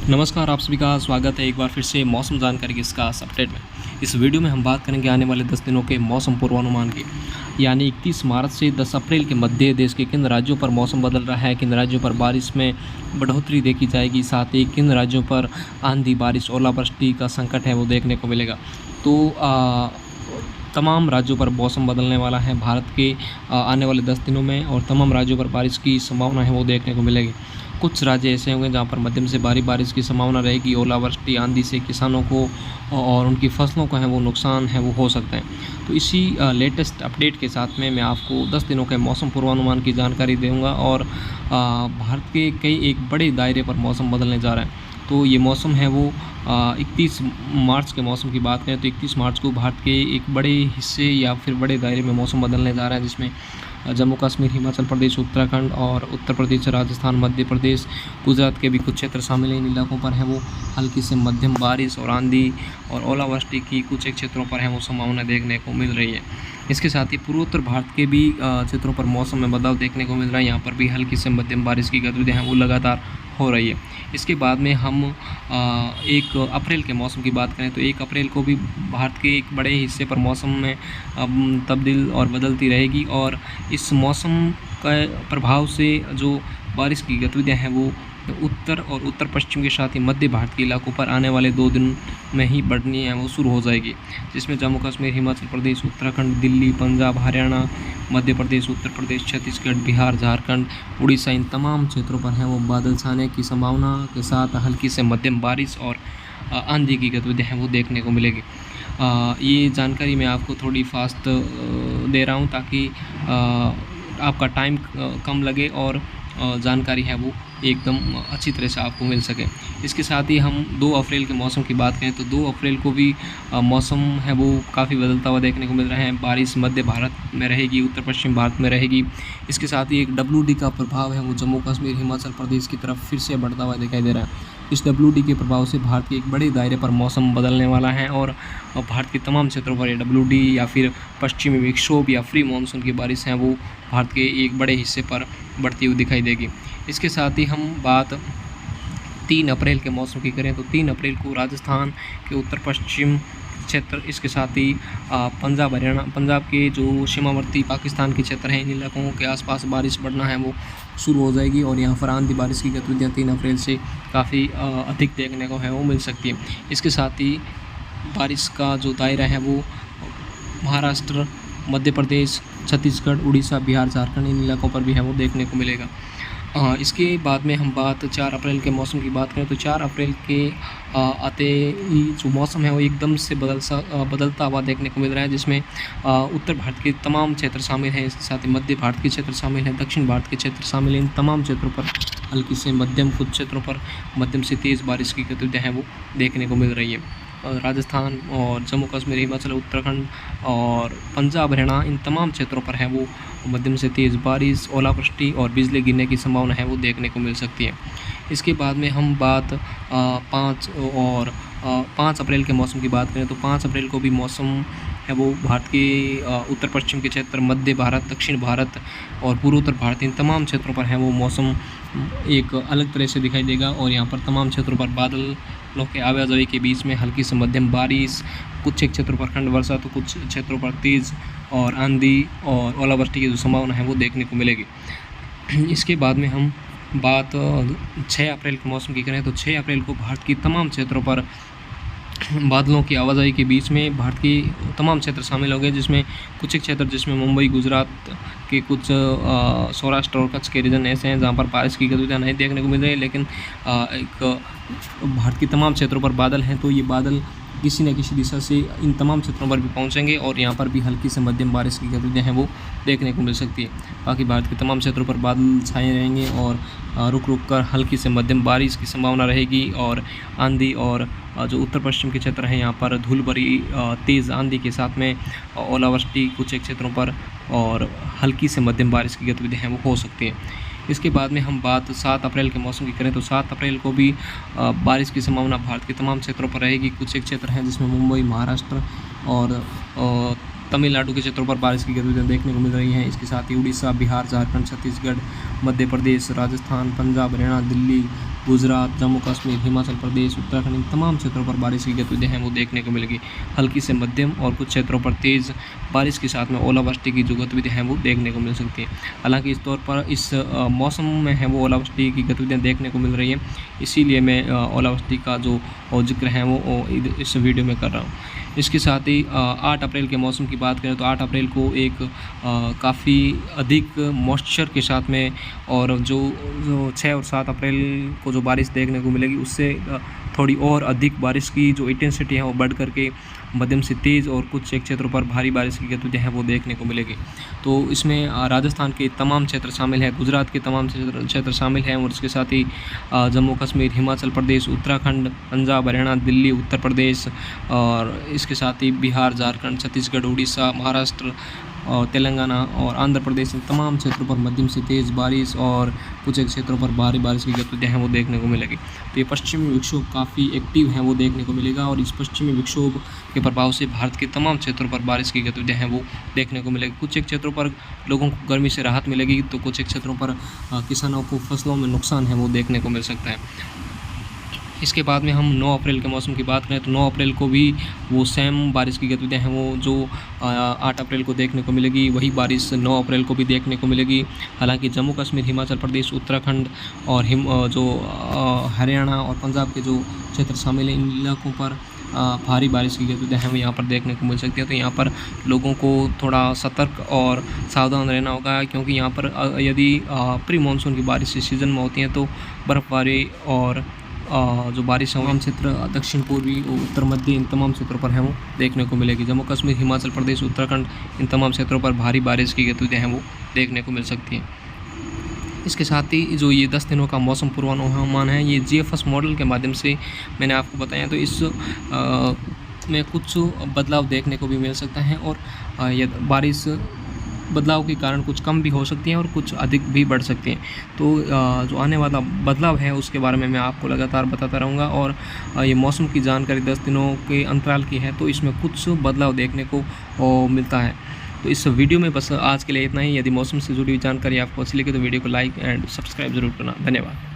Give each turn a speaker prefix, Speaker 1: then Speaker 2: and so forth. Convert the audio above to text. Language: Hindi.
Speaker 1: नमस्कार, आप सभी का स्वागत है एक बार फिर से मौसम जानकारी के इस खास अपडेट में। इस वीडियो में हम बात करेंगे आने वाले 10 दिनों के मौसम पूर्वानुमान की, यानी 31 मार्च से 10 अप्रैल के मध्य देश के किन राज्यों पर मौसम बदल रहा है, किन राज्यों पर बारिश में बढ़ोतरी देखी जाएगी, साथ ही किन राज्यों पर आंधी, बारिश, ओलावृष्टि का संकट है वो देखने को मिलेगा। तो तमाम राज्यों पर मौसम बदलने वाला है भारत के आने वाले 10 दिनों में, और तमाम राज्यों पर बारिश की संभावना है वो देखने को मिलेगी। कुछ राज्य ऐसे होंगे जहाँ पर मध्यम से भारी बारिश की संभावना रहेगी। ओलावृष्टि, आंधी से किसानों को और उनकी फसलों को है वो नुकसान है वो हो सकता है। तो इसी लेटेस्ट अपडेट के साथ में मैं आपको 10 दिनों के मौसम पूर्वानुमान की जानकारी दूंगा, और भारत के कई एक बड़े दायरे पर मौसम बदलने जा रहा है। तो ये मौसम है वो 31 मार्च के मौसम की बात करें तो 31 मार्च को भारत के एक बड़े हिस्से या फिर बड़े दायरे में मौसम बदलने जा रहा है, जिसमें जम्मू कश्मीर, हिमाचल प्रदेश, उत्तराखंड और उत्तर प्रदेश, राजस्थान, मध्य प्रदेश, गुजरात के भी कुछ क्षेत्र शामिल हैं। इन इलाकों पर है वो हल्की से मध्यम बारिश और आंधी और ओलावृष्टि की कुछ एक क्षेत्रों पर है वो संभावना देखने को मिल रही है। इसके साथ ही पूर्वोत्तर भारत के भी क्षेत्रों पर मौसम में बदलाव देखने को मिल रहा है। यहाँ पर भी हल्की से मध्यम बारिश की गतिविधियाँ हैं वो लगातार हो रही है। इसके बाद में हम 1 अप्रैल के मौसम की बात करें तो 1 अप्रैल को भी भारत के एक बड़े हिस्से पर मौसम में तब्दील और बदलती रहेगी, और इस मौसम का प्रभाव से जो बारिश की गतिविधियाँ हैं वो उत्तर और उत्तर पश्चिम के साथ ही मध्य भारत के इलाकों पर आने वाले 2 दिन में ही बढ़नी है वो शुरू हो जाएगी, जिसमें जम्मू कश्मीर, हिमाचल प्रदेश, उत्तराखंड, दिल्ली, पंजाब, हरियाणा, मध्य प्रदेश, उत्तर प्रदेश, छत्तीसगढ़, बिहार, झारखंड, उड़ीसा, इन तमाम क्षेत्रों पर है वो बादल छाने की संभावना के साथ हल्की से मध्यम बारिश और आंधी की गतिविधियाँ हैं वो देखने को मिलेगी। ये जानकारी मैं आपको थोड़ी फास्ट दे रहा हूँ ताकि आपका टाइम कम लगे और जानकारी है वो एकदम अच्छी तरह से आपको मिल सके। इसके साथ ही हम 2 अप्रैल के मौसम की बात करें तो 2 अप्रैल को भी मौसम है वो काफ़ी बदलता हुआ देखने को मिल रहा है। बारिश मध्य भारत में रहेगी, उत्तर पश्चिम भारत में रहेगी। इसके साथ ही एक WD का प्रभाव है वो जम्मू कश्मीर, हिमाचल प्रदेश की तरफ फिर से बढ़ता हुआ दिखाई दे रहा है। इस WD के प्रभाव से भारत के एक बड़े दायरे पर मौसम बदलने वाला है, और भारत के तमाम क्षेत्रों पर ये WD या फिर पश्चिमी विक्षोभ या फ्री मानसून की बारिश है वो भारत के एक बड़े हिस्से पर बढ़ती हुई दिखाई देगी। इसके साथ ही हम बात 3 अप्रैल के मौसम की करें तो 3 अप्रैल को राजस्थान के उत्तर पश्चिम क्षेत्र, इसके साथ ही पंजाब, हरियाणा, पंजाब के जो सीमावर्ती पाकिस्तान के क्षेत्र हैं, इन इलाकों के आसपास बारिश बढ़ना है वो शुरू हो जाएगी, और यहाँ पर आंधी बारिश की गतिविधियाँ 3 अप्रैल से काफ़ी अधिक देखने को है वो मिल सकती है। इसके साथ ही बारिश का जो दायरा है वो महाराष्ट्र, मध्य प्रदेश, छत्तीसगढ़, उड़ीसा, बिहार, झारखंड, इन इलाकों पर भी है वो देखने को मिलेगा। इसके बाद में हम बात 4 अप्रैल के मौसम की बात करें तो 4 अप्रैल के आते ही जो मौसम है वो एकदम से बदलता हुआ देखने को मिल रहा है, जिसमें उत्तर भारत के तमाम क्षेत्र शामिल हैं। इसके साथ ही मध्य भारत के क्षेत्र शामिल हैं, दक्षिण भारत के क्षेत्र शामिल हैं। इन तमाम क्षेत्रों पर हल्की से मध्यम, कुछ क्षेत्रों पर मध्यम से तेज़ बारिश की गतिविधियाँ हैं वो देखने को मिल रही है। राजस्थान और जम्मू कश्मीर, हिमाचल, उत्तराखंड और पंजाब, हरियाणा, इन तमाम क्षेत्रों पर है वो मध्यम से तेज़ बारिश, ओलावृष्टि और बिजली गिरने की संभावना है वो देखने को मिल सकती है। इसके बाद में हम बात 5 अप्रैल के मौसम की बात करें तो 5 अप्रैल को भी मौसम है वो भारत के उत्तर पश्चिम के क्षेत्र, मध्य भारत, दक्षिण भारत और पूर्वोत्तर भारत, इन तमाम क्षेत्रों पर है वो मौसम एक अलग तरह से दिखाई देगा, और यहाँ पर तमाम क्षेत्रों पर बादलों के आवाजाही के बीच में हल्की से मध्यम बारिश, कुछ एक क्षेत्रों पर खंड वर्षा तो कुछ क्षेत्रों पर तेज़ और आंधी और ओलावृष्टि की जो संभावना है वो देखने को मिलेगी। इसके बाद में हम बात 6 अप्रैल के मौसम की करें तो 6 अप्रैल को भारत की तमाम क्षेत्रों पर बादलों की आवाजाही के बीच में भारत के तमाम क्षेत्र शामिल हो गए, जिसमें कुछ एक क्षेत्र, जिसमें मुंबई, गुजरात के कुछ सौराष्ट्र और कच्छ के रीजन ऐसे हैं जहां पर बारिश की गतिविधियाँ नहीं देखने को मिल रही है, लेकिन एक भारत के तमाम क्षेत्रों पर बादल हैं। तो ये बादल किसी न किसी दिशा से इन तमाम क्षेत्रों पर भी पहुंचेंगे, और यहाँ पर भी हल्की से मध्यम बारिश की गतिविधियाँ हैं वो देखने को मिल सकती है। बाकी भारत के तमाम क्षेत्रों पर बादल छाए रहेंगे, और रुक रुक कर हल्की से मध्यम बारिश की संभावना रहेगी, और आंधी और जो उत्तर पश्चिम के क्षेत्र हैं यहाँ पर धूल भरी तेज़ आंधी के साथ में ओलावृष्टि कुछ एक क्षेत्रों पर और हल्की से मध्यम बारिश की गतिविधियाँ हैं वो हो सकती है। इसके बाद में हम बात 7 अप्रैल के मौसम की करें तो 7 अप्रैल को भी बारिश की संभावना भारत के तमाम क्षेत्रों पर रहेगी। कुछ एक क्षेत्र हैं जिसमें मुंबई, महाराष्ट्र और तमिलनाडु के क्षेत्रों पर बारिश की गतिविधियाँ देखने को मिल रही हैं। इसके साथ ही उड़ीसा, बिहार, झारखंड, छत्तीसगढ़, मध्य प्रदेश, राजस्थान, पंजाब, हरियाणा, दिल्ली, गुजरात, जम्मू कश्मीर, हिमाचल प्रदेश, उत्तराखंड इन तमाम क्षेत्रों पर बारिश की गतिविधियाँ हैं वो देखने को मिलेगी। हल्की से मध्यम और कुछ क्षेत्रों पर तेज़ बारिश के साथ में ओलावृष्टि की जो गतिविधियाँ हैं वो देखने को मिल सकती हैं। हालांकि इस तौर पर इस मौसम में है वो ओलावृष्टि की गतिविधियाँ देखने को मिल रही हैं, इसीलिए मैं ओलावृष्टि का जो जिक्र है वो इस वीडियो में कर रहा हूँ। इसके साथ ही 8 अप्रैल के मौसम की बात करें तो 8 अप्रैल को एक काफ़ी अधिक मॉइस्चर के साथ में और जो 6 और 7 अप्रैल को जो बारिश देखने को मिलेगी उससे थोड़ी और अधिक बारिश की जो इंटेंसिटी है वो बढ़ करके मध्यम से तेज़ और कुछ एक क्षेत्रों पर भारी बारिश की गतिविधियाँ हैं वो देखने को मिलेगी। तो इसमें राजस्थान के तमाम क्षेत्र शामिल हैं, गुजरात के तमाम क्षेत्र शामिल हैं और इसके साथ ही जम्मू कश्मीर, हिमाचल प्रदेश, उत्तराखंड, पंजाब, हरियाणा, दिल्ली, उत्तर प्रदेश और इसके साथ ही बिहार, झारखंड, छत्तीसगढ़, उड़ीसा, महाराष्ट्र और तेलंगाना और आंध्र प्रदेश इन तमाम क्षेत्रों पर मध्यम से तेज़ बारिश और कुछ एक क्षेत्रों पर भारी बारिश की गतिविधियाँ हैं वो देखने को मिलेगी। तो ये पश्चिमी विक्षोभ काफ़ी एक्टिव हैं वो देखने को मिलेगा और इस पश्चिमी विक्षोभ के प्रभाव से भारत के तमाम क्षेत्रों पर बारिश की गतिविधियाँ हैं वो देखने को मिलेगी। कुछ एक क्षेत्रों पर लोगों को गर्मी से राहत मिलेगी तो कुछ एक क्षेत्रों पर किसानों को फसलों में नुकसान है वो देखने को मिल सकता है। इसके बाद में हम 9 अप्रैल के मौसम की बात करें तो 9 अप्रैल को भी वो सेम बारिश की गतिविधियाँ हैं वो जो 8 अप्रैल को देखने को मिलेगी वही बारिश 9 अप्रैल को भी देखने को मिलेगी। हालांकि जम्मू कश्मीर, हिमाचल प्रदेश, उत्तराखंड और हरियाणा और पंजाब के जो क्षेत्र शामिल हैं इन इलाकों पर भारी बारिश की गतिविधियाँ हैं वो यहाँ पर देखने को मिल सकती है। तो यहाँ पर लोगों को थोड़ा सतर्क और सावधान रहना होगा क्योंकि यहाँ पर यदि प्री मानसून की बारिश इस सीज़न में होती हैं तो बर्फ़बारी और जो बारिश है तमाम क्षेत्र दक्षिण पूर्वी और उत्तर मध्य इन तमाम क्षेत्रों पर है वो देखने को मिलेगी। जम्मू कश्मीर, हिमाचल प्रदेश, उत्तराखंड इन तमाम क्षेत्रों पर भारी बारिश की गतिविधियाँ हैं वो देखने को मिल सकती हैं। इसके साथ ही जो ये 10 दिनों का मौसम पूर्वानुमान है ये GFS मॉडल के माध्यम से मैंने आपको बताया, तो इस में कुछ बदलाव देखने को भी मिल सकता है और ये बारिश बदलाव के कारण कुछ कम भी हो सकती हैं और कुछ अधिक भी बढ़ सकती हैं। तो जो आने वाला बदलाव है उसके बारे में मैं आपको लगातार बताता रहूँगा और ये मौसम की जानकारी 10 दिनों के अंतराल की है तो इसमें कुछ बदलाव देखने को मिलता है। तो इस वीडियो में बस आज के लिए इतना ही। यदि मौसम से जुड़ी हुई जानकारी आपको अच्छी लगी तो वीडियो को लाइक एंड सब्सक्राइब जरूर करना। धन्यवाद।